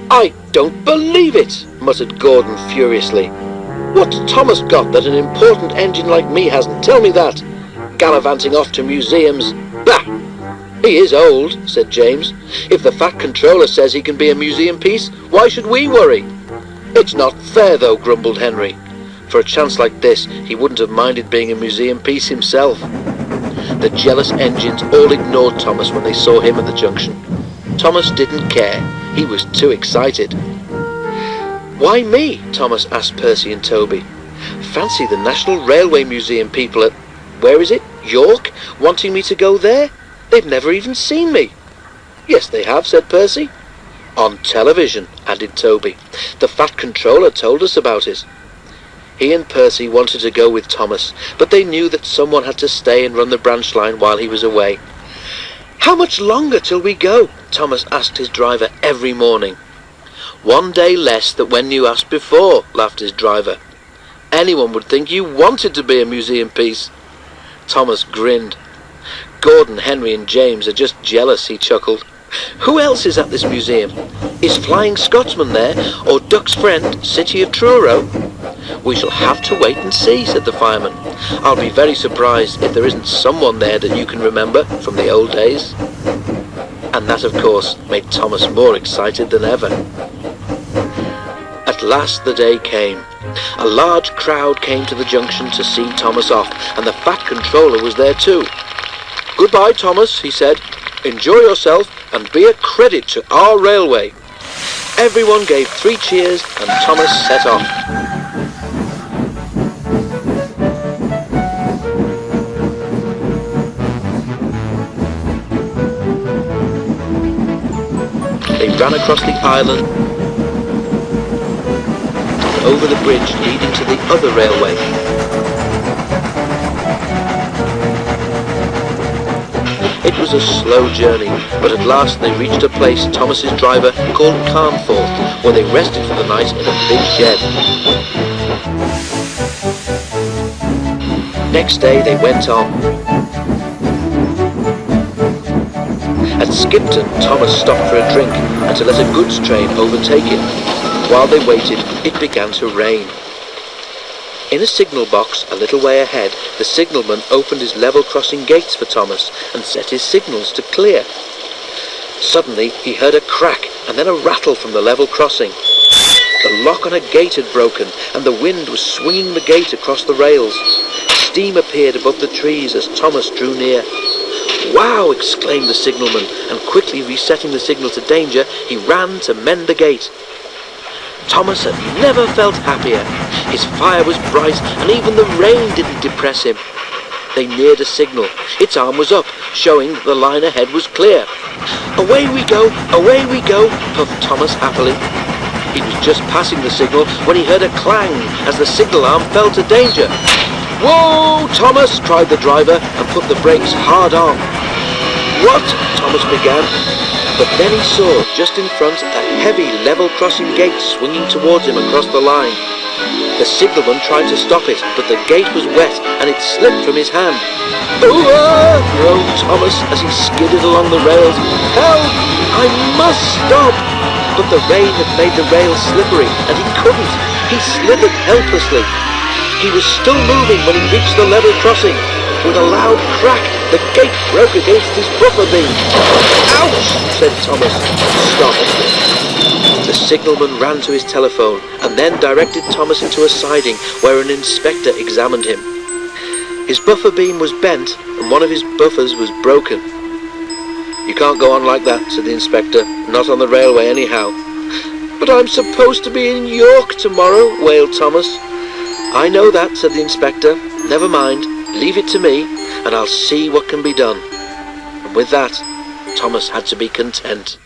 "I don't believe it," muttered Gordon furiously. "What's Thomas got that an important engine like me hasn't? Tell me that. Gallivanting off to museums. Bah! He is old," said James. "If the Fat Controller says he can be a museum piece, why should we worry?" "It's not fair, though," grumbled Henry. For a chance like this, he wouldn't have minded being a museum piece himself. The jealous engines all ignored Thomas when they saw him at the junction. Thomas didn't care. He was too excited. "Why me?" Thomas asked Percy and Toby. "Fancy the National Railway Museum people at, where is it, York, wanting me to go there? They've never even seen me." "Yes, they have," said Percy. "On television," added Toby. "The Fat Controller told us about it." He and Percy wanted to go with Thomas, but they knew that someone had to stay and run the branch line while he was away. "How much longer till we go?" Thomas asked his driver every morning. "1 day less than when you asked before," laughed his driver. "Anyone would think you wanted to be a museum piece." Thomas grinned. "Gordon, Henry and James are just jealous," he chuckled. "Who else is at this museum? Is Flying Scotsman there, or Duck's friend, City of Truro?" "We shall have to wait and see," said the fireman. "I'll be very surprised if there isn't someone there that you can remember from the old days." And that, of course, made Thomas more excited than ever. At last the day came. A large crowd came to the junction to see Thomas off, and the Fat Controller was there too. "Goodbye, Thomas," he said. "Enjoy yourself and be a credit to our railway." Everyone gave 3 cheers and Thomas set off. They ran across the island and over the bridge leading to the other railway. It was a slow journey, but at last they reached a place Thomas's driver called Carnforth, where they rested for the night in a big shed. Next day they went on. At Skipton, Thomas stopped for a drink and to let a goods train overtake him. While they waited, it began to rain. In a signal box a little way ahead, the signalman opened his level crossing gates for Thomas and set his signals to clear. Suddenly he heard a crack and then a rattle from the level crossing. The lock on a gate had broken and the wind was swinging the gate across the rails. Steam appeared above the trees as Thomas drew near. "Wow!" exclaimed the signalman, and quickly resetting the signal to danger, he ran to mend the gate. Thomas had never felt happier. His fire was bright, and even the rain didn't depress him. They neared a signal. Its arm was up, showing that the line ahead was clear. Away we go, puffed Thomas happily. He was just passing the signal when he heard a clang as the signal arm fell to danger. "Whoa, Thomas!" cried the driver and put the brakes hard on. "What?" Thomas began, but then he saw just in front a heavy level crossing gate swinging towards him across the line. The signalman tried to stop it, but the gate was wet and it slipped from his hand. "Ooh!" groaned Thomas as he skidded along the rails. "Help! I must stop!" But the rain had made the rails slippery and he couldn't. He slithered helplessly. He was still moving when he reached the level crossing. With a loud crack, the gate broke against his buffer beam. "Ouch!" said Thomas, and stopped. The signalman ran to his telephone and then directed Thomas into a siding where an inspector examined him. His buffer beam was bent and one of his buffers was broken. "You can't go on like that," said the inspector. "Not on the railway anyhow." "But I'm supposed to be in York tomorrow," wailed Thomas. "I know that," said the inspector. "Never mind, leave it to me, and I'll see what can be done." And with that, Thomas had to be content.